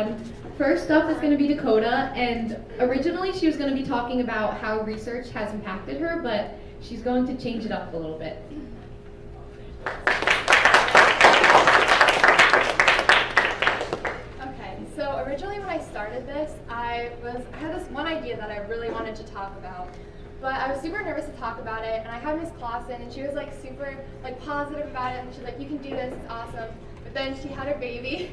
everyone. First up is going to be Dakota, and originally she was going to be talking about how research has impacted her, but she's going to change it up a little bit. Okay, so originally when I started this, I had this one idea that I really wanted to talk about. But I was super nervous to talk about it, and I had Miss Clausen, and she was like super positive about it, and she's like, "You can do this, it's awesome." But then she had her baby,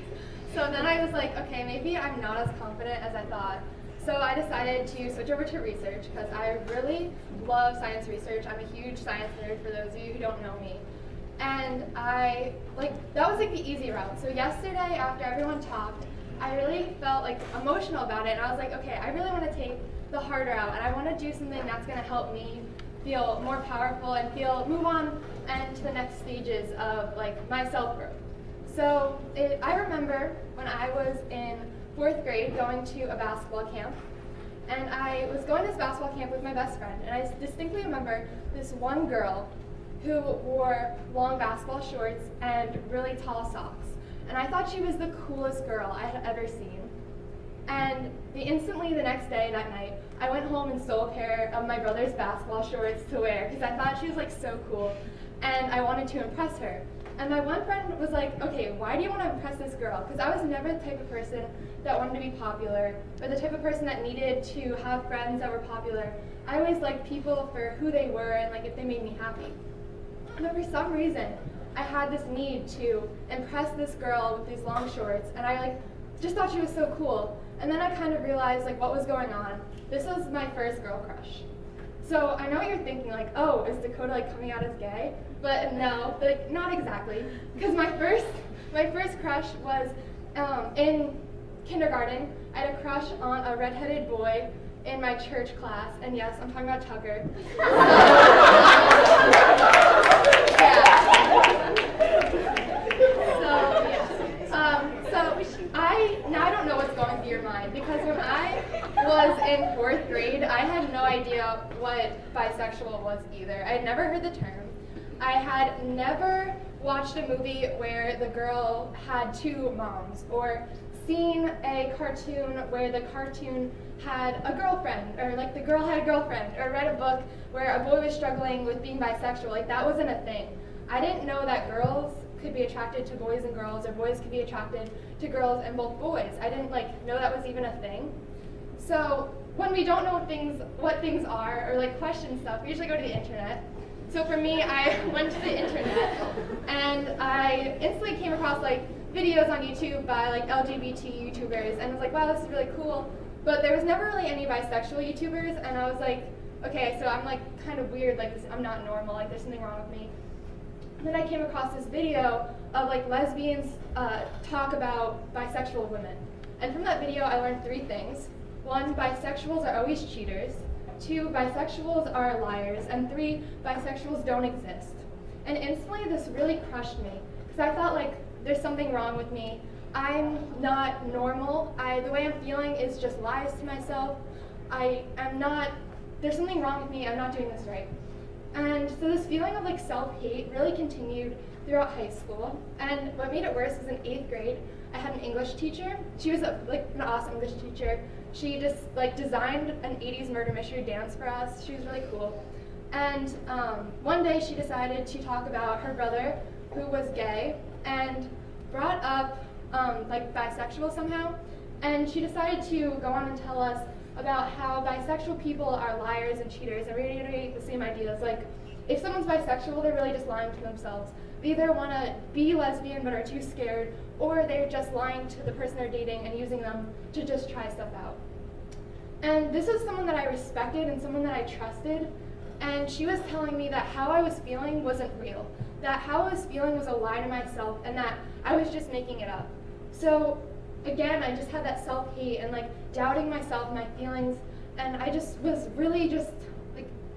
so then I was like, okay, maybe I'm not as confident as I thought. So I decided to switch over to research because I really love science research. I'm a huge science nerd for those of you who don't know me. And that was the easy route. So yesterday after everyone talked, I really felt emotional about it, and I was like, okay, I really want to take the harder route, and I want to do something that's going to help me feel more powerful and move on and to the next stages of my self-growth. So I remember when I was in 4th grade going to a basketball camp, and I was going to this basketball camp with my best friend, and I distinctly remember this one girl who wore long basketball shorts and really tall socks, and I thought she was the coolest girl I had ever seen. And instantly the next day, that night, I went home and stole a pair of my brother's basketball shorts to wear because I thought she was so cool, and I wanted to impress her. And my one friend was like, okay, why do you want to impress this girl? Because I was never the type of person that wanted to be popular, or the type of person that needed to have friends that were popular. I always liked people for who they were and if they made me happy. But for some reason, I had this need to impress this girl with these long shorts, and I just thought she was so cool. And then I kind of realized what was going on. This was my first girl crush. So I know what you're thinking, oh, is Dakota coming out as gay? But no, not exactly. Because my first crush was in kindergarten. I had a crush on a redheaded boy in my church class, and yes, I'm talking about Tucker. Now I don't know what's going through your mind, because when I was in 4th grade, I had no idea what bisexual was either. I had never heard the term. I had never watched a movie where the girl had 2 moms, or seen a cartoon where the cartoon had a girlfriend, or the girl had a girlfriend, or read a book where a boy was struggling with being bisexual. That wasn't a thing. I didn't know that girls could be attracted to boys and girls, or boys could be attracted to girls and both boys. I didn't know that was even a thing. So when we don't know what things are, or question stuff, we usually go to the internet. So for me, I went to the internet, and I instantly came across videos on YouTube by LGBT YouTubers, and I was like, wow, this is really cool. But there was never really any bisexual YouTubers, and I was like, okay, so I'm kind of weird, I'm not normal, there's something wrong with me. And then I came across this video of lesbians talk about bisexual women. And from that video, I learned 3 things. 1, bisexuals are always cheaters. 2, bisexuals are liars. And 3, bisexuals don't exist. And instantly, this really crushed me, because I thought there's something wrong with me. I'm not normal. The way I'm feeling is just lies to myself. There's something wrong with me. I'm not doing this right. And so this feeling of self-hate really continued throughout high school. And what made it worse was in 8th grade, I had an English teacher. She was an awesome English teacher. She just designed an 80s murder mystery dance for us. She was really cool. And one day she decided to talk about her brother, who was gay, and brought up bisexual somehow. And she decided to go on and tell us about how bisexual people are liars and cheaters, and reiterate the same ideas. If someone's bisexual, they're really just lying to themselves. They either want to be lesbian but are too scared, or they're just lying to the person they're dating and using them to just try stuff out. And this was someone that I respected and someone that I trusted, and she was telling me that how I was feeling wasn't real, that how I was feeling was a lie to myself, and that I was just making it up. So again, I just had that self-hate and doubting myself, my feelings, and I just was really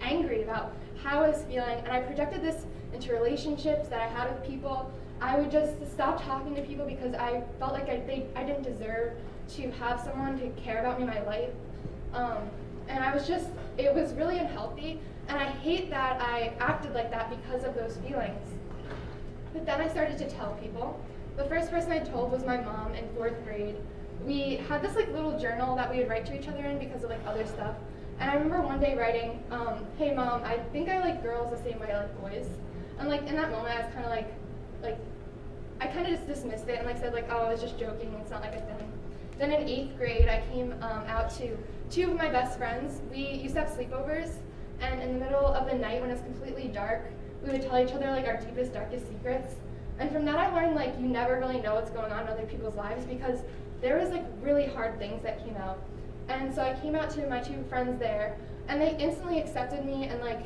angry about how I was feeling, and I projected this into relationships that I had with people. I would just stop talking to people because I felt like I didn't deserve to have someone to care about me in my life. And it was really unhealthy, and I hate that I acted like that because of those feelings. But then I started to tell people. The first person I told was my mom in 4th grade, we had this like little journal that we would write to each other in because of like other stuff. And I remember one day writing, hey mom, I think I like girls the same way I like boys. And like in that moment I was kind of like I kind of just dismissed it and like said like, oh, I was just joking, it's not like a thing. Then in 8th grade I came out to 2 of my best friends. We used to have sleepovers, and in the middle of the night when it's completely dark, we would tell each other like our deepest, darkest secrets. And from that I learned like you never really know what's going on in other people's lives, because there was like really hard things that came out. And so I came out to my 2 friends there, and they instantly accepted me and like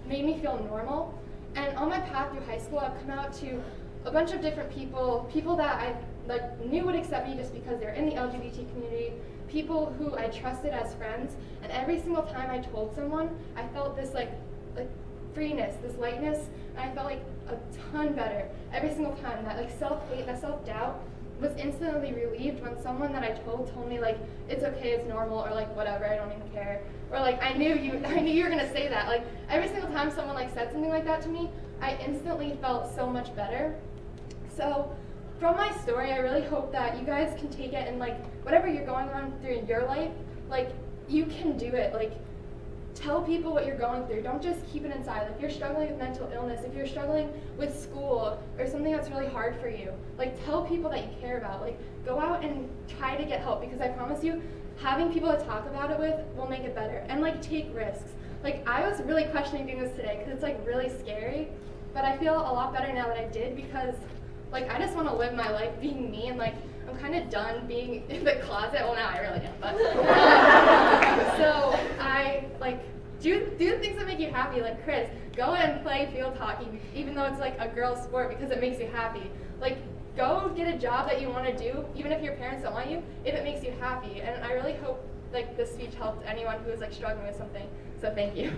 made me feel normal. And on my path through high school, I've come out to a bunch of different people that I like knew would accept me just because they're in the LGBT community, people who I trusted as friends. And every single time I told someone, I felt this like freeness, this lightness, and I felt like a ton better every single time. That like self-hate, that self-doubt was instantly relieved when someone that I told me like, it's okay, it's normal, or like whatever, I don't even care, or like I knew you were gonna say that. Like every single time someone like said something like that to me, I instantly felt so much better. So from my story, I really hope that you guys can take it and like whatever you're going on through in your life, like you can do it. Like tell people what you're going through. Don't just keep it inside. Like if you're struggling with mental illness, if you're struggling with school or something that's really hard for you, like tell people that you care about. Like go out and try to get help, because I promise you, having people to talk about it with will make it better. And like take risks. Like I was really questioning doing this today because it's like really scary, but I feel a lot better now that I did, because like I just want to live my life being me, and like I'm kind of done being in the closet. Well, now I really am, but so I like do the things that make you happy. Like Chris, go and play field hockey, even though it's like a girl's sport, because it makes you happy. Like go get a job that you want to do, even if your parents don't want you, if it makes you happy. And I really hope like this speech helped anyone who is like struggling with something. So thank you.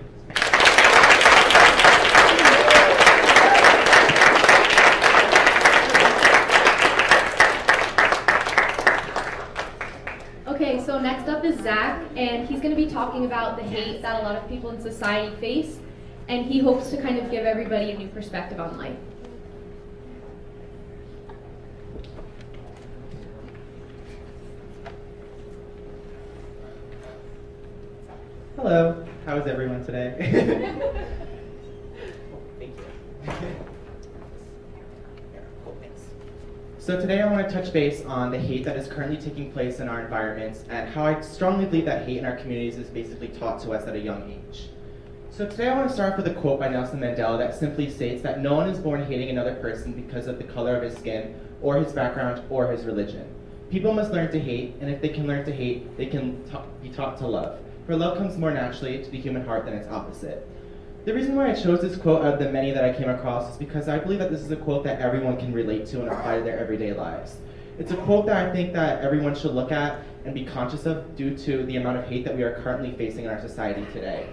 Okay, so next up is Zach, and he's going to be talking about the hate that a lot of people in society face, and he hopes to kind of give everybody a new perspective on life. Hello, how is everyone today? Thank you. So today I want to touch base on the hate that is currently taking place in our environments, and how I strongly believe that hate in our communities is basically taught to us at a young age. So today I want to start off with a quote by Nelson Mandela that simply states that no one is born hating another person because of the color of his skin, or his background, or his religion. People must learn to hate, and if they can learn to hate, they can be taught to love. For love comes more naturally to the human heart than its opposite. The reason why I chose this quote out of the many that I came across is because I believe that this is a quote that everyone can relate to and apply to their everyday lives. It's a quote that I think that everyone should look at and be conscious of due to the amount of hate that we are currently facing in our society today.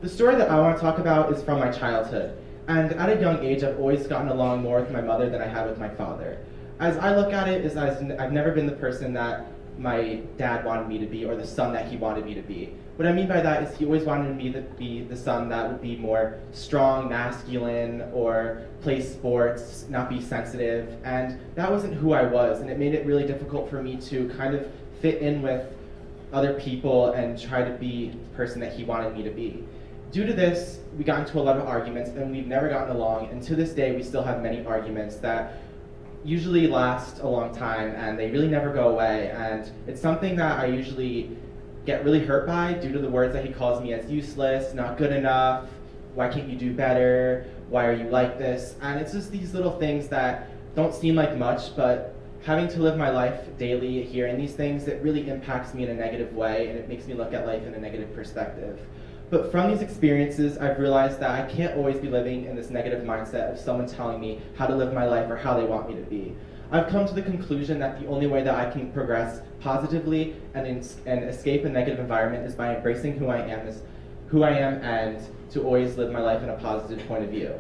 The story that I want to talk about is from my childhood, and at a young age I've always gotten along more with my mother than I had with my father. As I look at it, I've never been the person that my dad wanted me to be, or the son that he wanted me to be. What I mean by that is he always wanted me to be the son that would be more strong, masculine, or play sports, not be sensitive, and that wasn't who I was, and it made it really difficult for me to kind of fit in with other people and try to be the person that he wanted me to be. Due to this, we got into a lot of arguments, and we've never gotten along, and to this day we still have many arguments that usually last a long time, and they really never go away, and it's something that I usually get really hurt by due to the words that he calls me as useless, not good enough, why can't you do better, why are you like this, and it's just these little things that don't seem like much, but having to live my life daily hearing these things, it really impacts me in a negative way, and it makes me look at life in a negative perspective. But from these experiences, I've realized that I can't always be living in this negative mindset of someone telling me how to live my life or how they want me to be. I've come to the conclusion that the only way that I can progress positively and escape a negative environment is by embracing who I am and to always live my life in a positive point of view.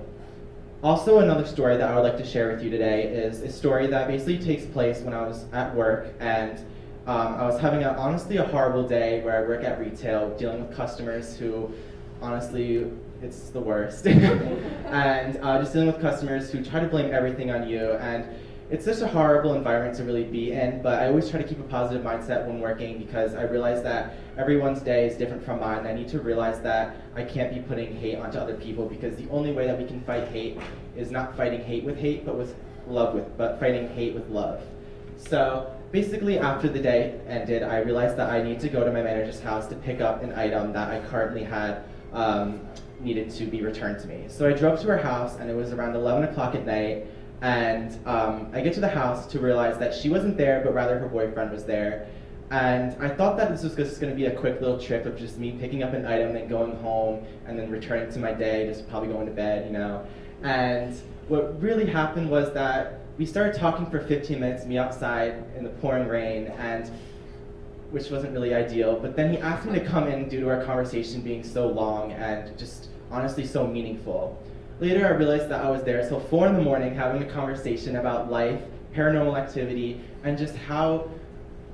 Also, another story that I would like to share with you today is a story that basically takes place when I was at work, and I was having honestly a horrible day where I work at retail, dealing with customers who, honestly, it's the worst. And just dealing with customers who try to blame everything on you. And It's such a horrible environment to really be in, but I always try to keep a positive mindset when working because I realize that everyone's day is different from mine. I need to realize that I can't be putting hate onto other people because the only way that we can fight hate is not fighting hate, but fighting hate with love. So basically after the day ended, I realized that I need to go to my manager's house to pick up an item that I currently had needed to be returned to me. So I drove to her house and it was around 11 o'clock at night. And I get to the house to realize that she wasn't there, but rather her boyfriend was there. And I thought that this was just going to be a quick little trip of just me picking up an item and going home and then returning to my day, just probably going to bed, you know. And what really happened was that we started talking for 15 minutes, me outside in the pouring rain, and which wasn't really ideal. But then he asked me to come in due to our conversation being so long and just honestly so meaningful. Later, I realized that I was there till 4 in the morning having a conversation about life, paranormal activity, and just how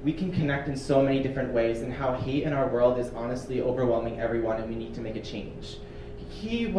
we can connect in so many different ways and how hate in our world is honestly overwhelming everyone and we need to make a change. He's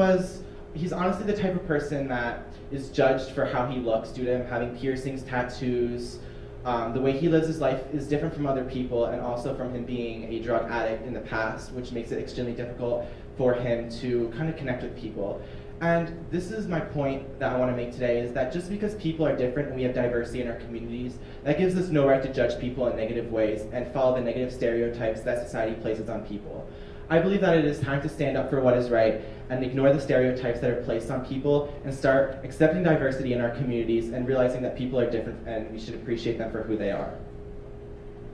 honestly the type of person that is judged for how he looks due to him having piercings, tattoos. The way he lives his life is different from other people and also from him being a drug addict in the past, which makes it extremely difficult for him to kind of connect with people. And this is my point that I want to make today, is that just because people are different and we have diversity in our communities, that gives us no right to judge people in negative ways and follow the negative stereotypes that society places on people. I believe that it is time to stand up for what is right and ignore the stereotypes that are placed on people and start accepting diversity in our communities and realizing that people are different and we should appreciate them for who they are.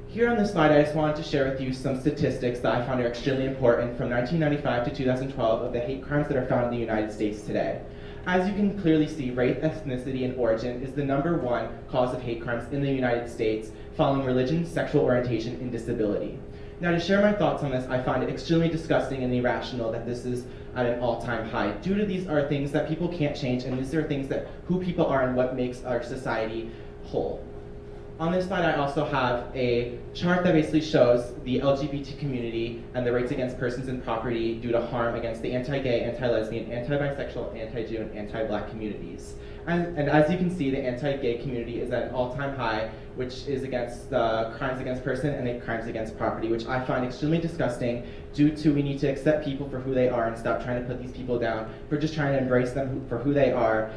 Here on this slide, I just wanted to share with you some statistics that I found are extremely important from 1995 to 2012 of the hate crimes that are found in the United States today. As you can clearly see, race, ethnicity, and origin is the #1 cause of hate crimes in the United States, following religion, sexual orientation, and disability. Now, to share my thoughts on this, I find it extremely disgusting and irrational that this is at an all-time high. Due to these are things that people can't change, and these are things that who people are and what makes our society whole. On this slide, I also have a chart that basically shows the LGBT community and the rates against persons and property due to harm against the anti-gay, anti-lesbian, anti-bisexual, anti-Jew, and anti-black communities. And as you can see, the anti-gay community is at an all-time high, which is against crimes against person and crimes against property, which I find extremely disgusting due to we need to accept people for who they are and stop trying to put these people down for just trying to embrace them for who they are.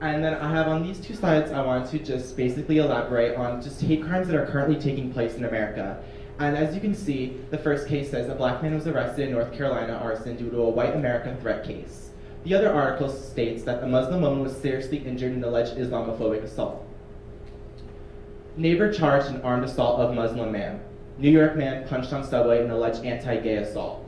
And then I have on these 2 slides, I want to just basically elaborate on just hate crimes that are currently taking place in America. And as you can see, the first case says a black man was arrested in North Carolina arson due to a white American threat case. The other article states that a Muslim woman was seriously injured in an alleged Islamophobic assault. Neighbor charged in armed assault of Muslim man. New York man punched on subway in alleged anti-gay assault.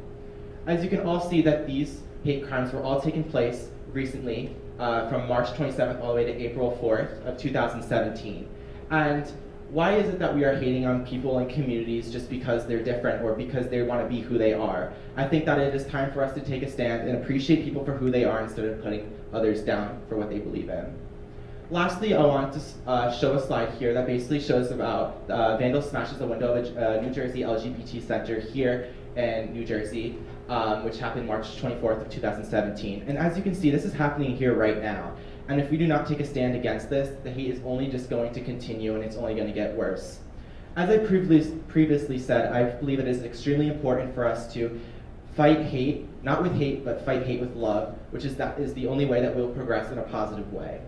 As you can all see that these hate crimes were all taking place recently, from March 27th all the way to April 4th of 2017. And why is it that we are hating on people and communities just because they're different or because they want to be who they are? I think that it is time for us to take a stand and appreciate people for who they are instead of putting others down for what they believe in. Lastly, I want to show a slide here that basically shows about vandal smashes a window of a New Jersey LGBT center here in New Jersey, which happened March 24th of 2017. And as you can see, this is happening here right now. And if we do not take a stand against this, the hate is only just going to continue and it's only going to get worse. As I previously said, I believe it is extremely important for us to fight hate, not with hate, but fight hate with love, which is the only way that we'll progress in a positive way.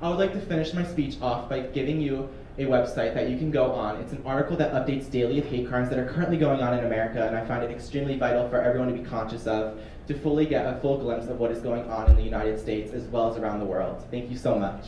I would like to finish my speech off by giving you a website that you can go on. It's an article that updates daily of hate crimes that are currently going on in America, and I find it extremely vital for everyone to be conscious of to fully get a full glimpse of what is going on in the United States as well as around the world. Thank you so much.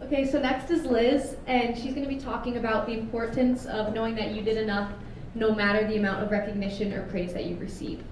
Okay, so next is Liz, and she's going to be talking about the importance of knowing that you did enough no matter the amount of recognition or praise that you receive.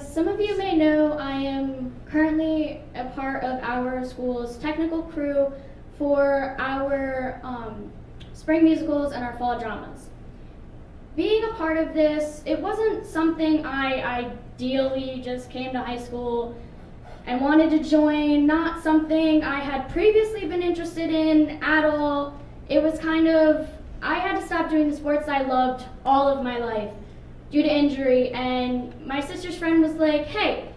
As some of you may know, I am currently a part of our school's technical crew for our spring musicals and our fall dramas. Being a part of this, it wasn't something I ideally just came to high school and wanted to join, not something I had previously been interested in at all. It was kind of, I had to stop doing the sports I loved all of my life due to injury, and my sister's friend was like, hey,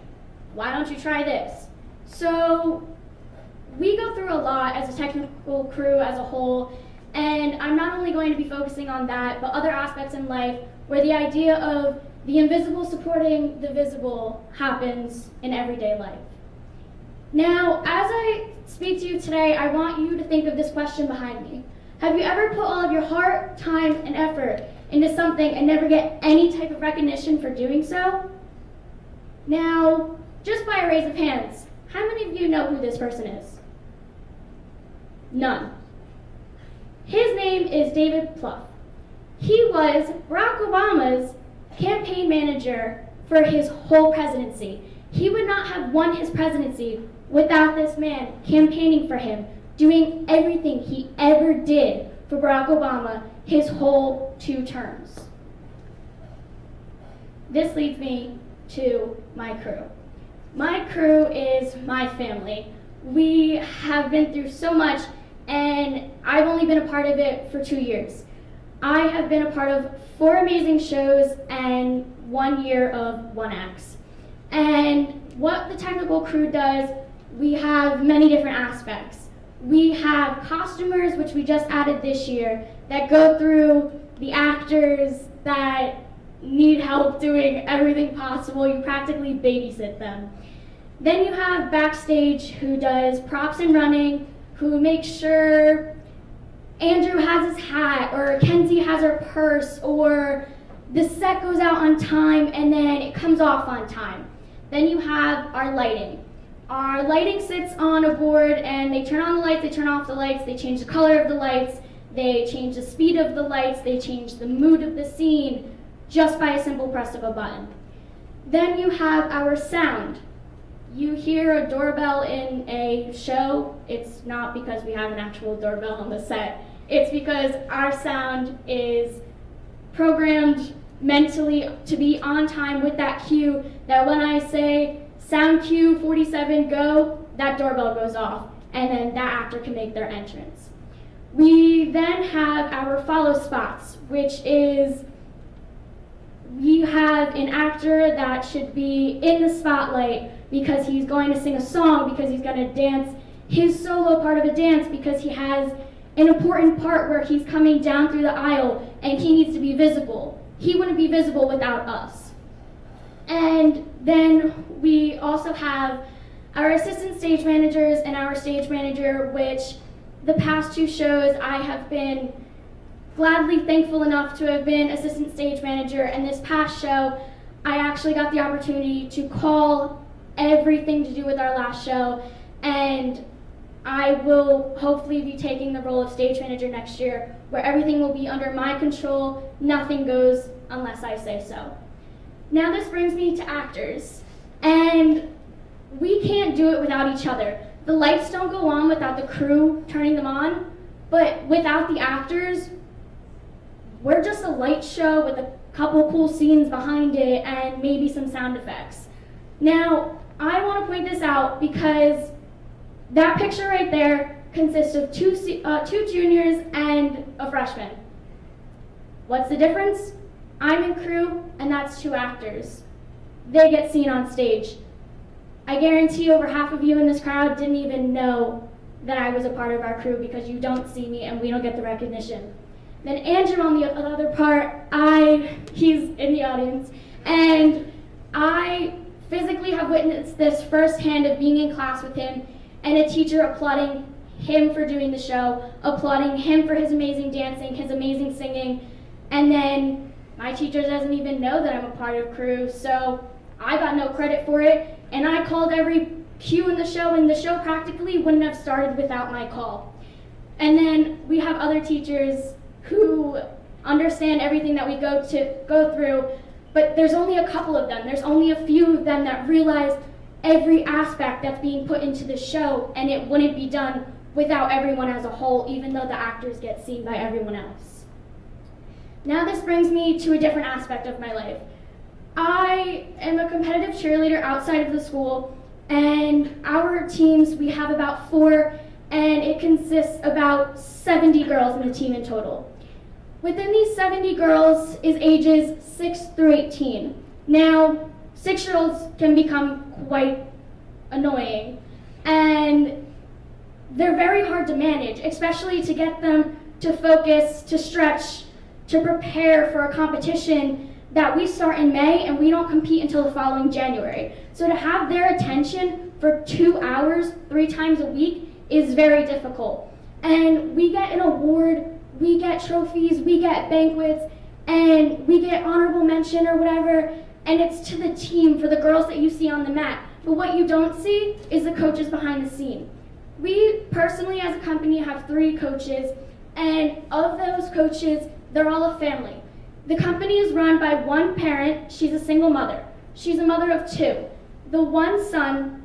why don't you try this? So we go through a lot as a technical crew as a whole, and I'm not only going to be focusing on that, but other aspects in life where the idea of the invisible supporting the visible happens in everyday life. Now, as I speak to you today, I want you to think of this question behind me. Have you ever put all of your heart, time, and effort into something and never get any type of recognition for doing so? Now, just by a raise of hands, how many of you know who this person is? None. His name is David Plouffe. He was Barack Obama's campaign manager for his whole presidency. He would not have won his presidency without this man campaigning for him, doing everything he ever did for Barack Obama his whole 2 terms. This leads me to my crew. My crew is my family. We have been through so much, and I've only been a part of it for 2 years. I have been a part of 4 amazing shows and 1 year of 1 acts. And what the technical crew does, we have many different aspects. We have costumers, which we just added this year, that go through the actors that need help doing everything possible. You practically babysit them. Then you have backstage, who does props and running, who makes sure Andrew has his hat, or Kenzie has her purse, or the set goes out on time and then it comes off on time. Then you have our lighting. Our lighting sits on a board and they turn on the lights, they turn off the lights, they change the color of the lights, they change the speed of the lights, they change the mood of the scene just by a simple press of a button. Then you have our sound. You hear a doorbell in a show, it's not because we have an actual doorbell on the set. It's because our sound is programmed mentally to be on time with that cue, that when I say sound cue 47 go, that doorbell goes off, and then that actor can make their entrance. We then have our follow spots, which is we have an actor that should be in the spotlight because he's going to sing a song, because he's going to dance his solo part of a dance, because he has an important part where he's coming down through the aisle and he needs to be visible. He wouldn't be visible without us. And then we also have our assistant stage managers and our stage manager, which the past 2 shows I have been gladly thankful enough to have been assistant stage manager, and this past show I actually got the opportunity to call everything to do with our last show, and I will hopefully be taking the role of stage manager next year, where everything will be under my control. Nothing goes unless I say so. Now this brings me to actors, and we can't do it without each other. The lights don't go on without the crew turning them on, but without the actors, we're just a light show with a couple cool scenes behind it and maybe some sound effects. Now, I want to point this out because that picture right there consists of 2 juniors and a freshman. What's the difference? I'm in crew, and that's 2 actors. They get seen on stage. I guarantee over half of you in this crowd didn't even know that I was a part of our crew because you don't see me and we don't get the recognition. Then Andrew on the other part, he's in the audience, and I physically have witnessed this firsthand of being in class with him and a teacher applauding him for doing the show, applauding him for his amazing dancing, his amazing singing, and then my teacher doesn't even know that I'm a part of crew, so I got no credit for it, and I called every cue in the show, and the show practically wouldn't have started without my call. And then we have other teachers who understand everything that we go through, but there's only a couple of them. There's only a few of them that realize every aspect that's being put into the show, and it wouldn't be done without everyone as a whole, even though the actors get seen by everyone else. Now this brings me to a different aspect of my life. I am a competitive cheerleader outside of the school, and our teams, we have about 4, and it consists about 70 girls in the team in total. Within these 70 girls is ages 6 through 18. Now, 6-year-olds can become quite annoying, and they're very hard to manage, especially to get them to focus, to stretch, to prepare for a competition that we start in May and we don't compete until the following January. So to have their attention for 2 hours, 3 times a week is very difficult. And we get an award, we get trophies, we get banquets, and we get honorable mention or whatever, and it's to the team, for the girls that you see on the mat. But what you don't see is the coaches behind the scene. We personally as a company have 3 coaches, and of those coaches, they're all a family. The company is run by one parent. She's a single mother. She's a mother of 2. The one son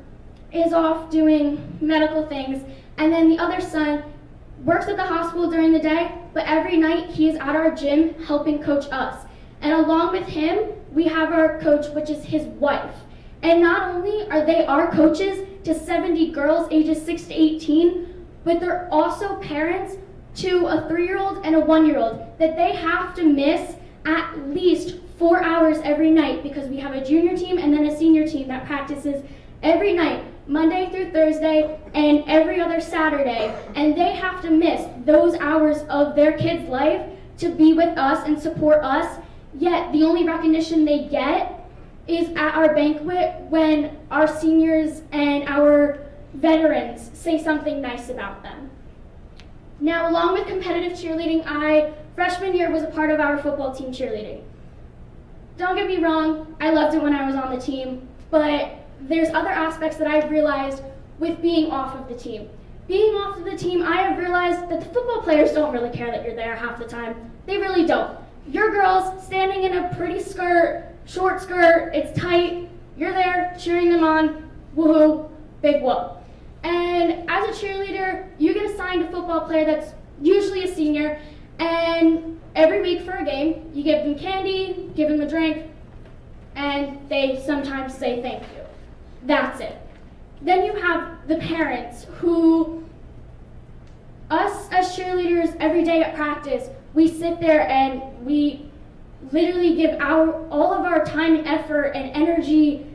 is off doing medical things, and then the other son works at the hospital during the day, but every night he is at our gym helping coach us. And along with him, we have our coach, which is his wife. And not only are they our coaches to 70 girls ages 6 to 18, but they're also parents to a 3-year-old and a 1-year-old that they have to miss at least 4 hours every night, because we have a junior team and then a senior team that practices every night, Monday through Thursday and every other Saturday, and they have to miss those hours of their kid's life to be with us and support us, yet the only recognition they get is at our banquet when our seniors and our veterans say something nice about them. Now, along with competitive cheerleading, freshman year was a part of our football team cheerleading. Don't get me wrong, I loved it when I was on the team, but there's other aspects that I've realized with being off of the team. Being off of the team, I have realized that the football players don't really care that you're there half the time. They really don't. Your girls standing in a pretty skirt, short skirt, it's tight, you're there cheering them on, woohoo, big whoop. And as a cheerleader, you get assigned a football player that's usually a senior, and every week for a game, you give them candy, give them a drink, and they sometimes say thank you. That's it. Then you have the parents who, us as cheerleaders every day at practice, we sit there and we literally give all of our time and effort and energy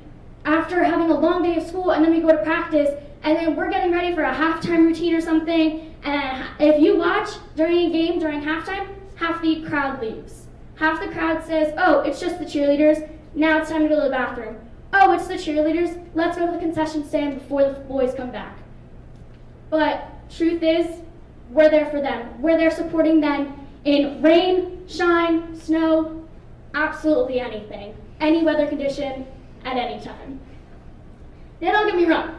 after having a long day of school, and then we go to practice, and then we're getting ready for a halftime routine or something, and if you watch during a game, during halftime, half the crowd leaves. Half the crowd says, oh, it's just the cheerleaders, now it's time to go to the bathroom. Oh, it's the cheerleaders, let's go to the concession stand before the boys come back. But truth is, we're there for them. We're there supporting them in rain, shine, snow, absolutely anything. Any weather condition, at any time. Now don't get me wrong,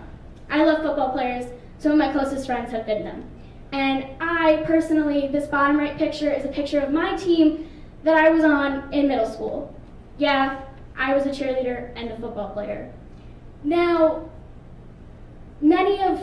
I love football players. Some of my closest friends have been them. And I personally, this bottom right picture is a picture of my team that I was on in middle school. Yeah, I was a cheerleader and a football player. Now, many of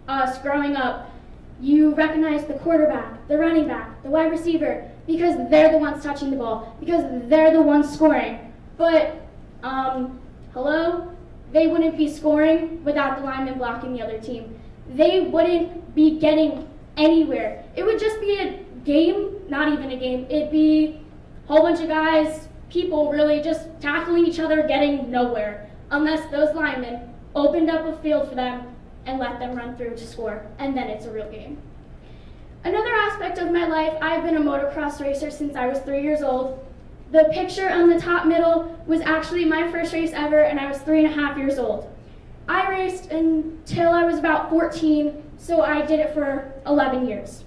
us growing up, you recognize the quarterback, the running back, the wide receiver, because they're the ones touching the ball, because they're the ones scoring. But, hello? They wouldn't be scoring without the lineman blocking the other team. They wouldn't be getting anywhere. It would just be a game, not even a game. It'd be a whole bunch of guys, people really just tackling each other, getting nowhere, unless those linemen opened up a field for them and let them run through to score, and then it's a real game. Another aspect of my life, I've been a motocross racer since I was 3 years old. The picture on the top middle was actually my first race ever, and I was 3.5 years old. I raced until I was about 14, so I did it for 11 years.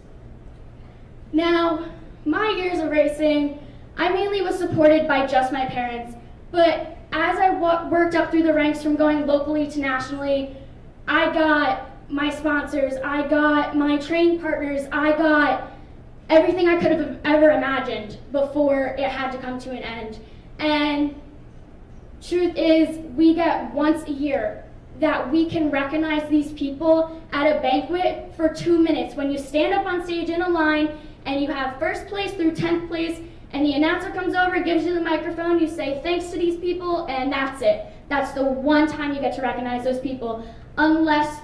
Now, my years of racing, I mainly was supported by just my parents, but as I worked up through the ranks from going locally to nationally, I got my sponsors, I got my training partners, I got everything I could have ever imagined before it had to come to an end. And truth is, we get once a year that we can recognize these people at a banquet for 2 minutes when you stand up on stage in a line and you have first place through 10th place and the announcer comes over, gives you the microphone, you say thanks to these people, and that's it. That's the one time you get to recognize those people, unless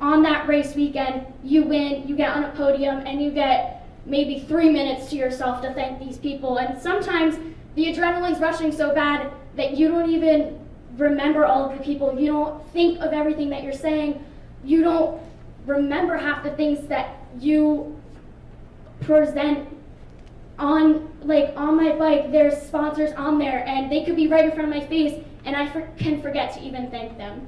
on that race weekend you win, you get on a podium, and you get maybe 3 minutes to yourself to thank these people. And sometimes the adrenaline's rushing so bad that you don't even remember all of the people. You don't think of everything that you're saying. You don't remember half the things that you present on my bike. There's sponsors on there and they could be right in front of my face and I can forget to even thank them.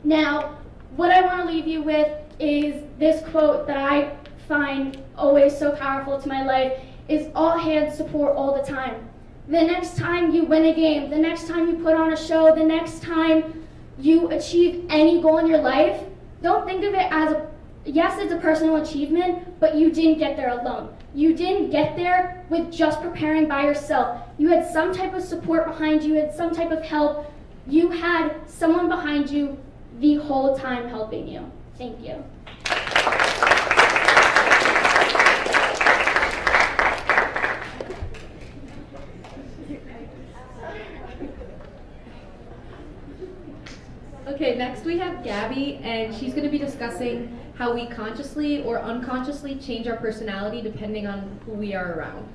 Now, what I want to leave you with is this quote that I find always so powerful to my life, is all hands support all the time. The next time you win a game, the next time you put on a show, the next time you achieve any goal in your life, don't think of it as yes, it's a personal achievement, but you didn't get there alone. You didn't get there with just preparing by yourself. You had some type of support behind you, you had some type of help. You had someone behind you the whole time helping you. Thank you. Okay, next we have Gabby, and she's going to be discussing how we consciously or unconsciously change our personality depending on who we are around.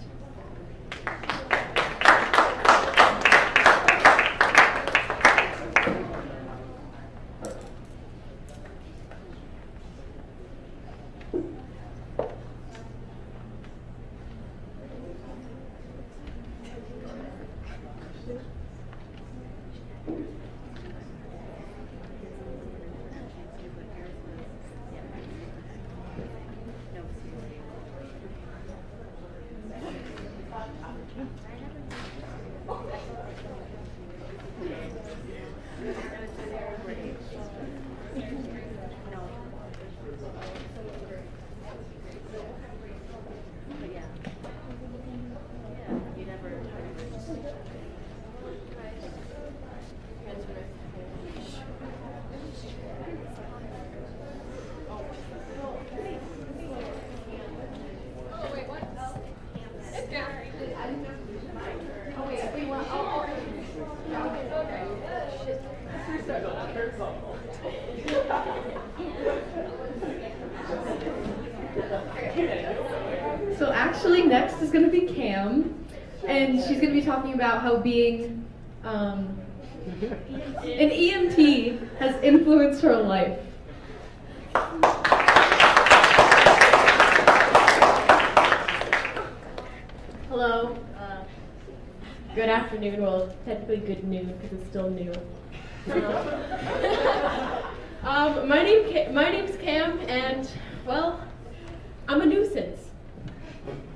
So actually next is going to be Cam, and she's going to be talking about how being an EMT has influenced her life. Hello. Good afternoon. Well, technically good noon because it's still new. My name's Cam, and well, I'm a nuisance.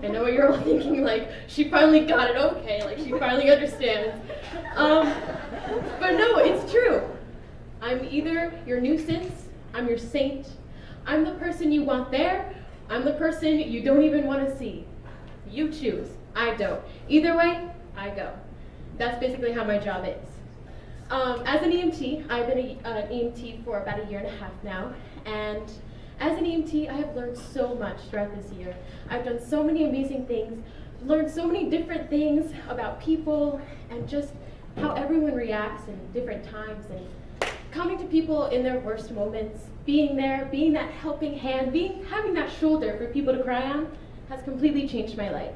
I know what you're all thinking, like, she finally got it okay, like, she finally understands. But no, it's true. I'm either your nuisance, I'm your saint, I'm the person you want there, I'm the person you don't even want to see. You choose, I don't. Either way, I go. That's basically how my job is. As an EMT, I've been an EMT for about 1.5 years now, and as an EMT, I have learned so much throughout this year. I've done so many amazing things, learned so many different things about people and just how everyone reacts in different times, and coming to people in their worst moments, being there, being that helping hand, having that shoulder for people to cry on has completely changed my life.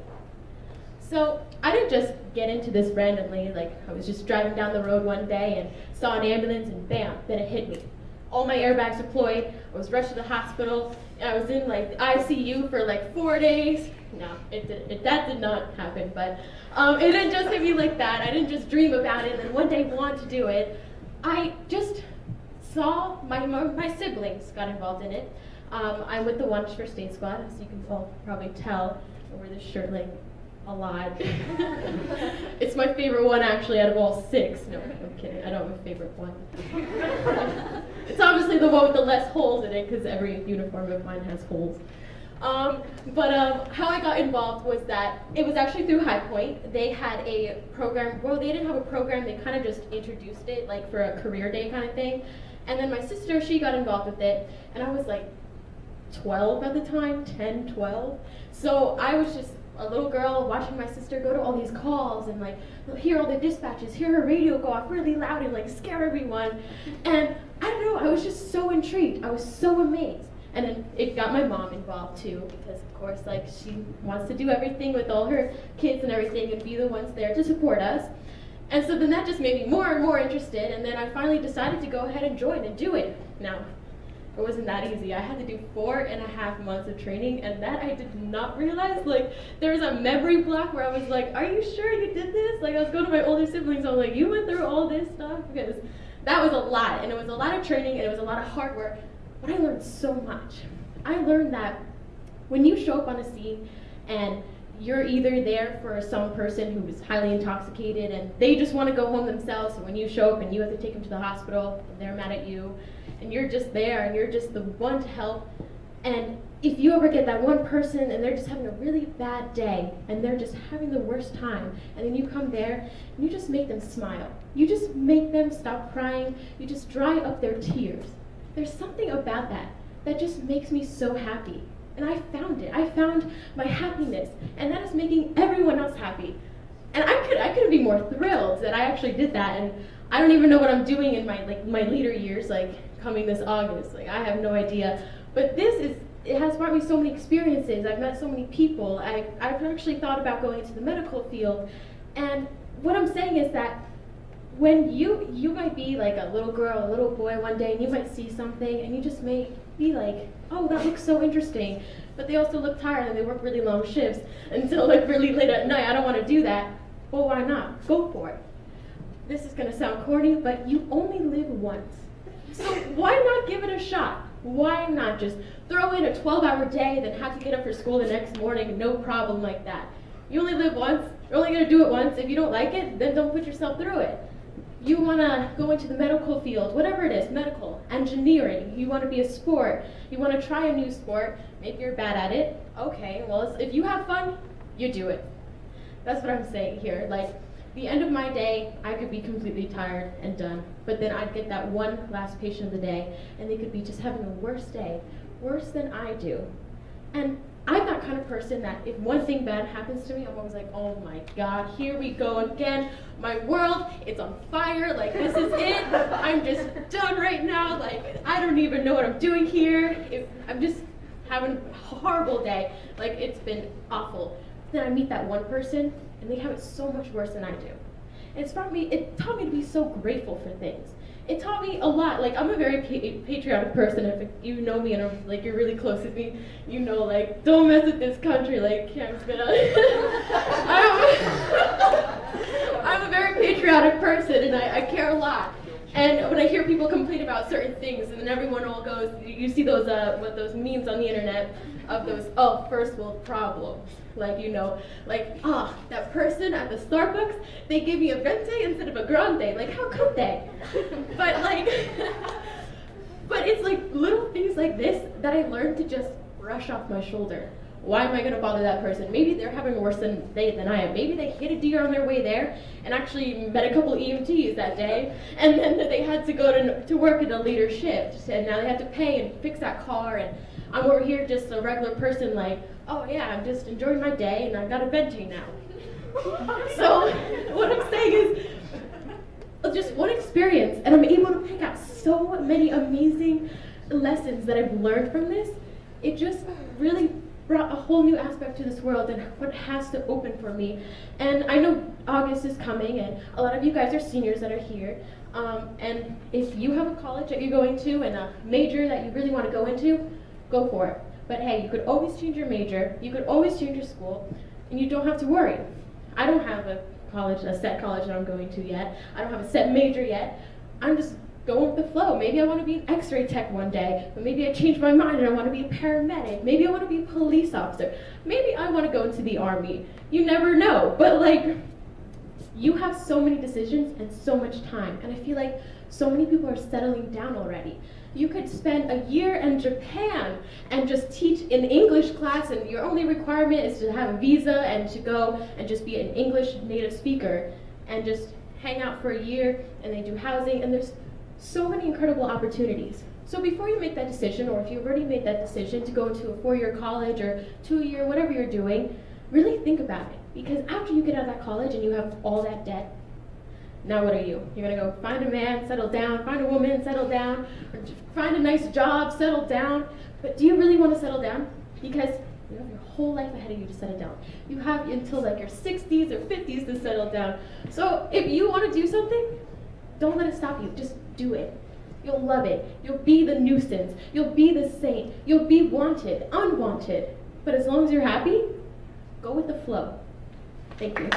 So I didn't just get into this randomly, like I was just driving down the road one day and saw an ambulance and bam, then it hit me. All my airbags deployed, I was rushed to the hospital, and I was in like the ICU for like 4 days. No, that did not happen, but it didn't just hit me like that. I didn't just dream about it and then one day want to do it. I just saw my siblings got involved in it. I'm with the One First Aid Squad, as you can all probably tell. I wear this shirt like a lot. It's my favorite one actually out of all 6. No, I'm kidding. I don't have a favorite one. It's obviously the one with the less holes in it because every uniform of mine has holes. How I got involved was that it was actually through High Point. They had a program, well, they didn't have a program, they kind of just introduced it, like for a career day kind of thing. And then my sister, she got involved with it, and I was like 12 at the time, 10, 12. So I was just a little girl watching my sister go to all these calls and like hear all the dispatches, hear her radio go off really loud and like scare everyone. And I don't know, I was just so intrigued. I was so amazed. And then it got my mom involved too, because of course like she wants to do everything with all her kids and everything and be the ones there to support us. And so then that just made me more and more interested, and then I finally decided to go ahead and join and do it. Now, it wasn't that easy. I had to do 4.5 months of training, and that I did not realize. Like, there was a memory block where I was like, are you sure you did this? Like, I was going to my older siblings, I was like, you went through all this stuff? Because that was a lot, and it was a lot of training, and it was a lot of hard work, but I learned so much. I learned that when you show up on a scene, and you're either there for some person who is highly intoxicated, and they just want to go home themselves, so when you show up and you have to take them to the hospital, and they're mad at you, and you're just there and you're just the one to help. And if you ever get that one person and they're just having a really bad day and they're just having the worst time, and then you come there and you just make them smile. You just make them stop crying. You just dry up their tears. There's something about that that just makes me so happy. And I found it. I found my happiness, and that is making everyone else happy. And I couldn't be more thrilled that I actually did that. And I don't even know what I'm doing in my later years, like coming this August. Like, I have no idea. But it has brought me so many experiences. I've met so many people. I've actually thought about going into the medical field. And what I'm saying is that when you might be like a little girl, a little boy one day, and you might see something, and you just may be like, oh, that looks so interesting. But they also look tired, and they work really long shifts until like really late at night. I don't want to do that. Well, why not? Go for it. This is going to sound corny, but you only live once. So why not give it a shot? Why not just throw in a 12-hour day, then have to get up for school the next morning, no problem like that. You only live once. You're only going to do it once. If you don't like it, then don't put yourself through it. You want to go into the medical field, whatever it is, medical, engineering. You want to be a sport. You want to try a new sport. Maybe you're bad at it. Okay, well, if you have fun, you do it. That's what I'm saying here. Like, the end of my day, I could be completely tired and done, but then I'd get that one last patient of the day, and they could be just having a worse day, worse than I do. And I'm that kind of person that if one thing bad happens to me, I'm always like, oh my God, here we go again. My world, it's on fire. Like, this is it. I'm just done right now. Like, I don't even know what I'm doing here. I'm just having a horrible day. Like, it's been awful. Then I meet that one person, and they have it so much worse than I do. And it taught me to be so grateful for things. It taught me a lot. Like, I'm a very patriotic person. If you know me and like you're really close with me, you know, like, don't mess with this country. Like, I'm a very patriotic person, and I care a lot. And when I hear people complain about certain things, and then everyone all goes, you see those memes on the internet of those, oh, first world problems. Like, you know, like, that person at the Starbucks, they gave me a venti instead of a grande. Like, how could they? But like, but it's like little things like this that I learned to just brush off my shoulder. Why am I going to bother that person? Maybe they're having a worse day than I am. Maybe they hit a deer on their way there and actually met a couple EMTs that day, and then they had to go to work in a later shift, and now they have to pay and fix that car, and I'm over here just a regular person like, oh yeah, I'm just enjoying my day and I've got a venti now. So what I'm saying is just one experience, and I'm able to pick out so many amazing lessons that I've learned from this. It just really brought a whole new aspect to this world and what has to open for me. And I know August is coming, and a lot of you guys are seniors that are here. And if you have a college that you're going to and a major that you really want to go into, go for it. But hey, you could always change your major, you could always change your school, and you don't have to worry. I don't have a set college that I'm going to yet. I don't have a set major yet. I'm just going with the flow. Maybe I want to be an x-ray tech one day, but maybe I change my mind and I want to be a paramedic. Maybe I want to be a police officer. Maybe I want to go into the army. You never know, but like, you have so many decisions and so much time, and I feel like So many people are settling down already. You could spend a year in Japan and just teach in English class, and your only requirement is to have a visa and to go and just be an English native speaker and just hang out for a year, and they do housing, and there's so many incredible opportunities. So before you make that decision, or if you've already made that decision to go to a 4-year college or 2-year, whatever you're doing, really think about it. Because after you get out of that college and you have all that debt, now what are you? You're gonna go find a man, settle down, find a woman, settle down, or find a nice job, settle down. But do you really want to settle down? Because you have your whole life ahead of you to settle down. You have until like your 60s or 50s to settle down. So if you want to do something, don't let it stop you. Just do it. You'll love it. You'll be the nuisance. You'll be the saint. You'll be wanted, unwanted. But as long as you're happy, go with the flow. Thank you.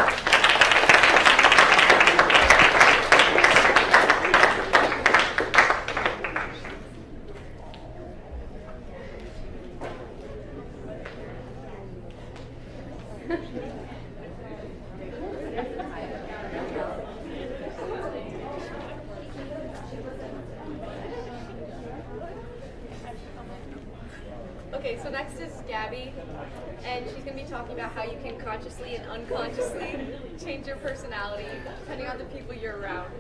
Okay, so next is Gabby, and she's going to be talking about how you can consciously and unconsciously change your personality depending on the people you're around.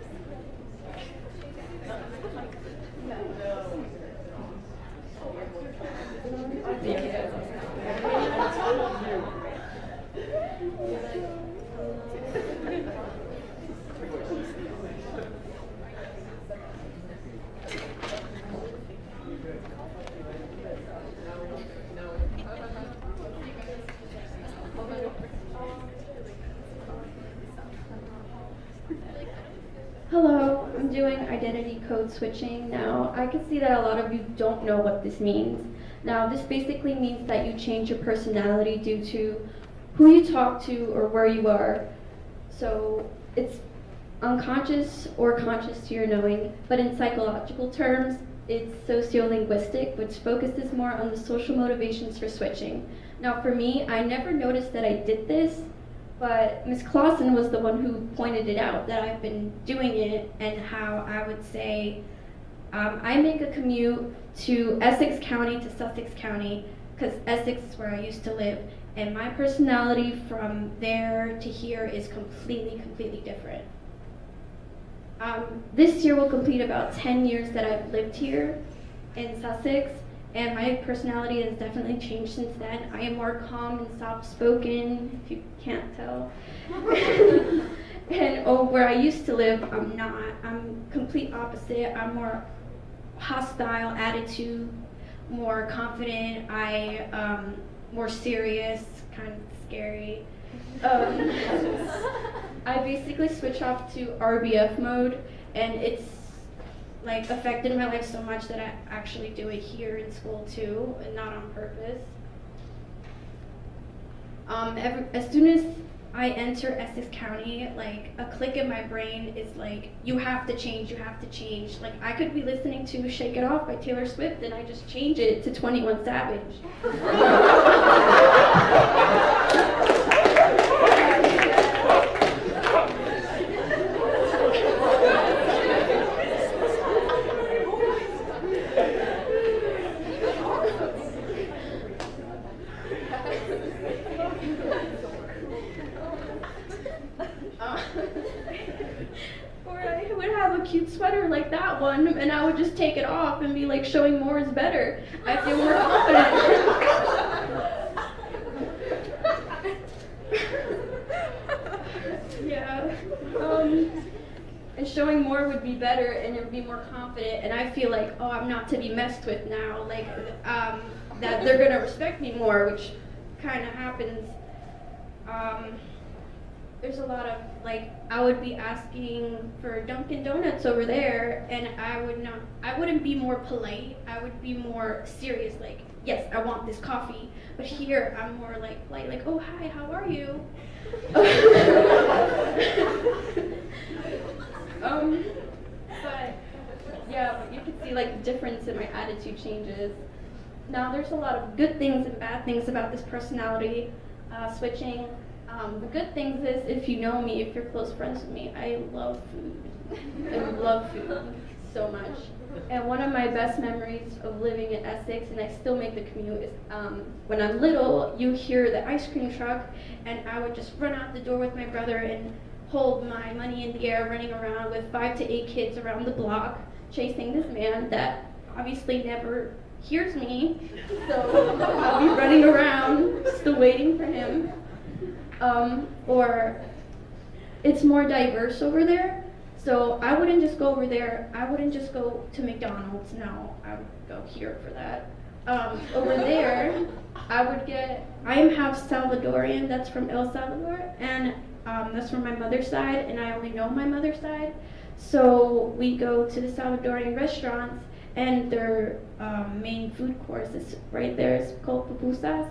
Hello, I'm doing identity code switching. Now, I can see that a lot of you don't know what this means. Now, this basically means that you change your personality due to who you talk to or where you are. So, it's unconscious or conscious to your knowing, but in psychological terms, it's sociolinguistic, which focuses more on the social motivations for switching. Now, for me, I never noticed that I did this, but Ms. Clausen was the one who pointed it out, that I've been doing it, and how I would say, I make a commute to Essex County to Sussex County, because Essex is where I used to live, and my personality from there to here is completely different. This year will complete about 10 years that I've lived here in Sussex, and my personality has definitely changed since then. I am more calm and soft-spoken, if you can't tell. And where I used to live, I'm not. I'm complete opposite. I'm more hostile attitude, more confident. More serious, kind of scary. I basically switch off to RBF mode, and it's like affected my life so much that I actually do it here in school too, and not on purpose. As soon as I enter Essex County, like a click in my brain is like, you have to change, you have to change. Like I could be listening to Shake It Off by Taylor Swift and I just change it to 21 Savage. Or I would have a cute sweater like that one, and I would just take it off and be like, showing more is better. I feel more confident. Yeah. And showing more would be better, and it would be more confident, and I feel like, oh, I'm not to be messed with now, like, that they're gonna respect me more, which kind of happens. There's a lot of, like, I would be asking for Dunkin' Donuts over there, and I wouldn't be more polite, I would be more serious, like, yes, I want this coffee, but here, I'm more like polite, like, oh, hi, how are you? But, yeah, but you can see, like, the difference in my attitude changes. Now, there's a lot of good things and bad things about this personality switching. The good things is, if you know me, if you're close friends with me, I love food. I love food so much. And one of my best memories of living in Essex, and I still make the commute, is when I'm little, you hear the ice cream truck, and I would just run out the door with my brother and hold my money in the air, running around with 5 to 8 kids around the block, chasing this man that obviously never hears me. So I'll be running around, still waiting for him. Or it's more diverse over there. So I wouldn't just go over there. I wouldn't just go to McDonald's. No, I would go here for that. Over there, I am half Salvadorian. That's from El Salvador, and that's from my mother's side, and I only know my mother's side. So we go to the Salvadorian restaurants, and their main food course is right there. It's called pupusas.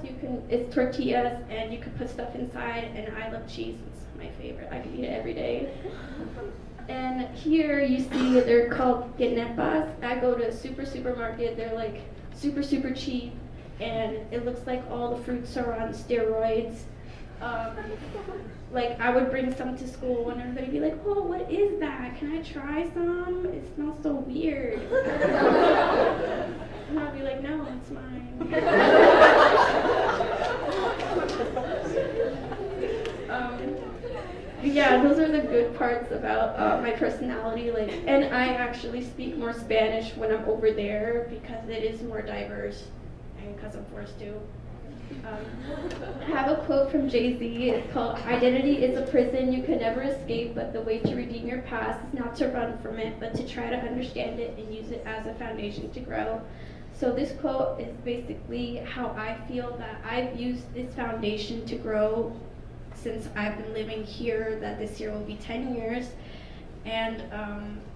It's tortillas, and you can put stuff inside. And I love cheese. It's my favorite. I can eat it every day. And here you see they're called genepas. I go to a supermarket. They're like super cheap, and it looks like all the fruits are on steroids. Like I would bring some to school, and everybody would be like, "Oh, what is that? Can I try some? It smells so weird." And I'd be like, "No, it's mine." Yeah, those are the good parts about my personality. Like, and I actually speak more Spanish when I'm over there because it is more diverse, and because I'm forced to. I have a quote from Jay-Z. It's called, "Identity is a prison you can never escape, but the way to redeem your past is not to run from it, but to try to understand it and use it as a foundation to grow." So this quote is basically how I feel that I've used this foundation to grow since I've been living here, that this year will be 10 years. And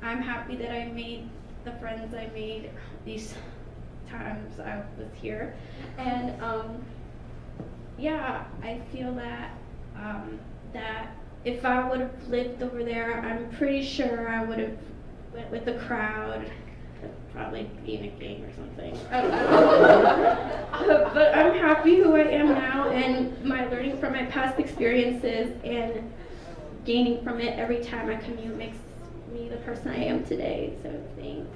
I'm happy that I made the friends I made these times I was here. And yeah, I feel that that if I would have lived over there, I'm pretty sure I would have went with the crowd, probably be in a gang or something. I don't know. But I'm happy who I am now, and my learning from my past experiences and gaining from it every time I commute makes me the person I am today. So thanks.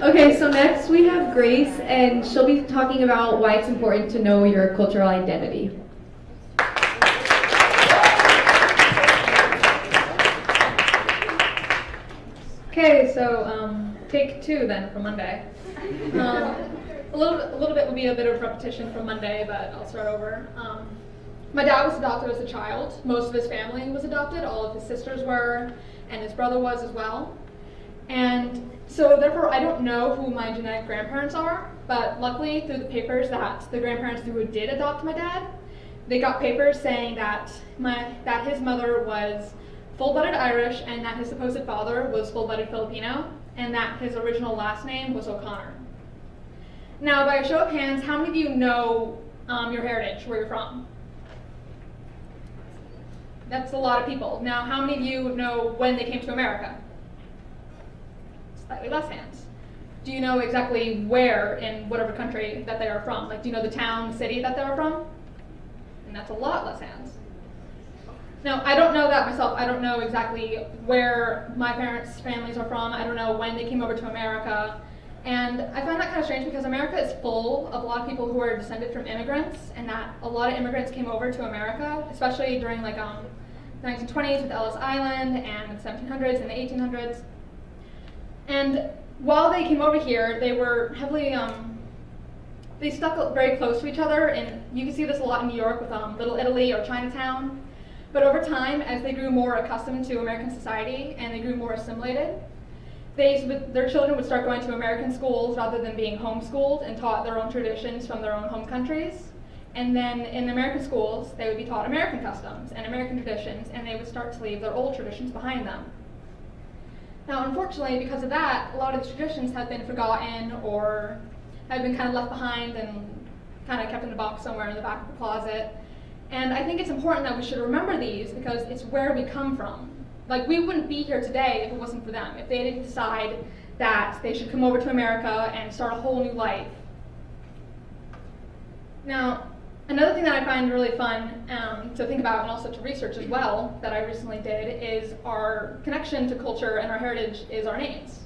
Okay, so next we have Grace, and she'll be talking about why it's important to know your cultural identity. Okay, so take 2 then from Monday. A little bit will be a bit of repetition from Monday, but I'll start over. My dad was adopted as a child. Most of his family was adopted. All of his sisters were, and his brother was as well. And so therefore I don't know who my genetic grandparents are, but luckily through the papers that the grandparents who did adopt my dad, they got papers saying that his mother was full-blooded Irish and that his supposed father was full-blooded Filipino and that his original last name was O'Connor. Now by a show of hands, how many of you know your heritage, where you're from? That's a lot of people. Now how many of you know when they came to America? Slightly less hands. Do you know exactly where in whatever country that they are from? Like, do you know the town, city that they are from? And that's a lot less hands. Now, I don't know that myself. I don't know exactly where my parents' families are from. I don't know when they came over to America. And I find that kind of strange because America is full of a lot of people who are descended from immigrants, and that a lot of immigrants came over to America, especially during like the 1920s with Ellis Island and the 1700s and the 1800s. And while they came over here, they were heavily, they stuck very close to each other, and you can see this a lot in New York with Little Italy or Chinatown. But over time, as they grew more accustomed to American society and they grew more assimilated, their children would start going to American schools rather than being homeschooled and taught their own traditions from their own home countries. And then in the American schools, they would be taught American customs and American traditions, and they would start to leave their old traditions behind them. Now, unfortunately, because of that, a lot of these traditions have been forgotten or have been kind of left behind and kind of kept in a box somewhere in the back of the closet. And I think it's important that we should remember these because it's where we come from. Like, we wouldn't be here today if it wasn't for them. If they didn't decide that they should come over to America and start a whole new life. Now, another thing that I find really fun to think about and also to research as well that I recently did is our connection to culture and our heritage is our names.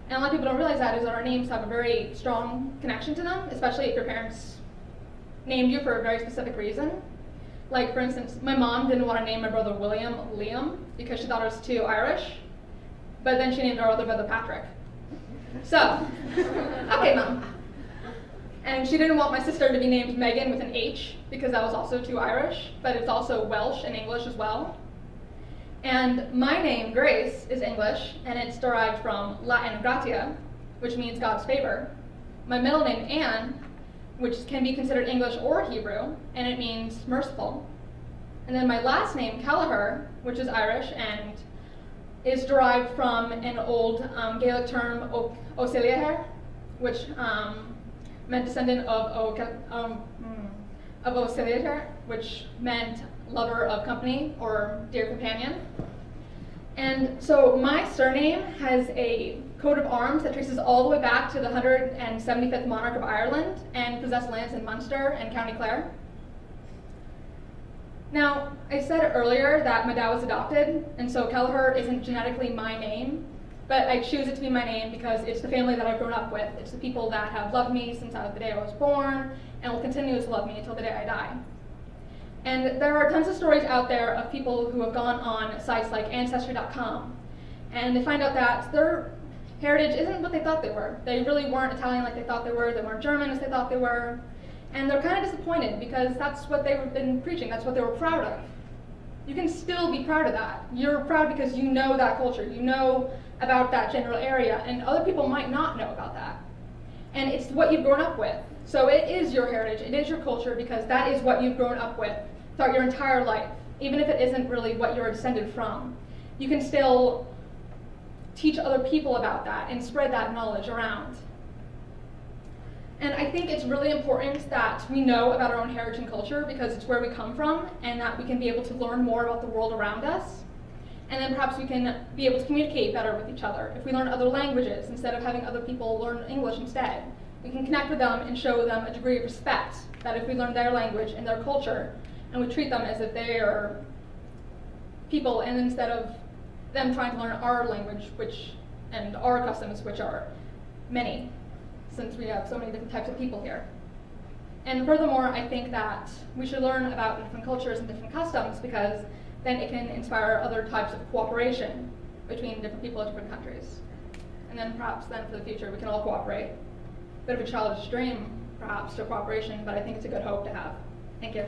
And a lot of people don't realize that is that our names have a very strong connection to them, especially if your parents named you for a very specific reason. Like, for instance, my mom didn't want to name my brother William Liam because she thought it was too Irish, but then she named our other brother Patrick. So, okay, Mom. And she didn't want my sister to be named Megan with an H because that was also too Irish, but it's also Welsh and English as well. And my name, Grace, is English, and it's derived from Latin gratia, which means God's favor. My middle name, Anne, which can be considered English or Hebrew, and it means merciful. And then my last name, Kelleher, which is Irish and is derived from an old Gaelic term, O'Siliaher, which meant descendant of O'Siliaher, which meant lover of company or dear companion. And so my surname has a coat of arms that traces all the way back to the 175th monarch of Ireland and possessed lands in Munster and County Clare. Now, I said earlier that my dad was adopted, and so Kelleher isn't genetically my name, but I choose it to be my name because it's the family that I've grown up with. It's the people that have loved me since the day I was born and will continue to love me until the day I die. And there are tons of stories out there of people who have gone on sites like Ancestry.com, and they find out that their heritage isn't what they thought they were. They really weren't Italian like they thought they were, they weren't German as they thought they were, and they're kind of disappointed because that's what they've been preaching, that's what they were proud of. You can still be proud of that. You're proud because you know that culture, you know about that general area, and other people might not know about that. And it's what you've grown up with. So it is your heritage, it is your culture, because that is what you've grown up with throughout your entire life, even if it isn't really what you're descended from. You can still teach other people about that and spread that knowledge around. And I think it's really important that we know about our own heritage and culture because it's where we come from, and that we can be able to learn more about the world around us. And then perhaps we can be able to communicate better with each other. If we learn other languages instead of having other people learn English instead, we can connect with them and show them a degree of respect, that if we learn their language and their culture, and we treat them as if they are people, and instead of them trying to learn our language, and our customs, which are many, since we have so many different types of people here. And furthermore, I think that we should learn about different cultures and different customs because then it can inspire other types of cooperation between different people in different countries. And then perhaps then for the future we can all cooperate. Bit of a childish dream, perhaps, to cooperation, but I think it's a good hope to have. Thank you.